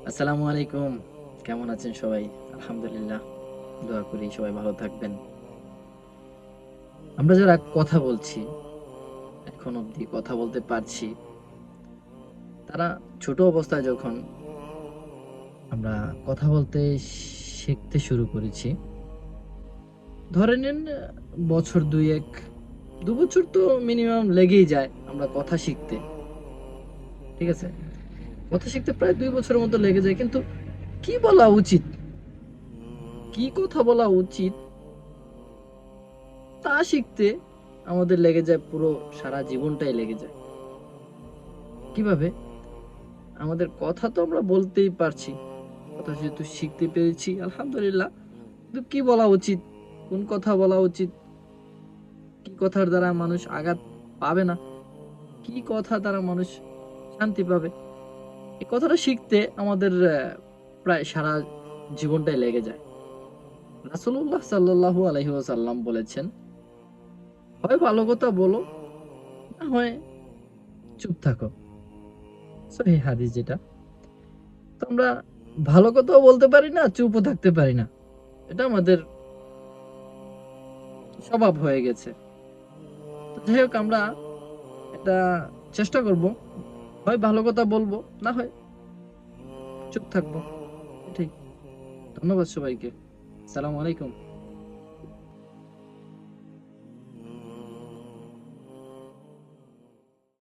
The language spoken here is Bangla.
আসসালামু আলাইকুম। কেমন আছেন সবাই? আলহামদুলিল্লাহ। দোয়া করি সবাই ভালো থাকবেন। আমরা যারা কথা বলছি, এখন অবধি কথা বলতে পারছি, তারা ছোট অবস্থায় যখন আমরা কথা বলতে শিখতে শুরু করেছি, ধরে নিন বছর ২-১, ২ বছর তো মিনিমাম লেগেই যায় আমরা কথা শিখতে। ঠিক আছে? কথা শিখতে প্রায় ২ বছরের মতো লেগে যায়। কিন্তু কি বলা উচিত? কি কথা বলা উচিত তা শিখতে আমাদের লেগে যায় পুরো সারা জীবনটাই লেগে যায়। কিভাবে? আমাদের কথা তো আমরা বলতেই পারছি। কথা যেহেতু শিখতে পেরেছি আলহামদুলিল্লাহ। কিন্তু কি বলা উচিত? কোন কথা বলা উচিত? কি কথার দ্বারা মানুষ আঘাত পাবে না? কি কথা দ্বারা মানুষ শান্তি পাবে? এই কথাটা শিখতে আমাদের প্রায় সারা জীবনটাই লেগে যায়। রাসূলুল্লাহ সাল্লাল্লাহু আলাইহি ওয়াসাল্লাম বলেছেন, হয় ভালো কথা বলো, না হয় চুপ থাকো। সহিহ হাদিস যেটা। তো আমরা ভালো কথাও বলতে পারি না, চুপও থাকতে পারি না। এটা আমাদের স্বভাব হয়ে গেছে। তো যাই হোক আমরা এটা চেষ্টা করব। হয় ভালো কথা বলব, না হয় চুপ থাকবো। এটাই। ধন্যবাদ সবাইকে। আসসালামু আলাইকুম।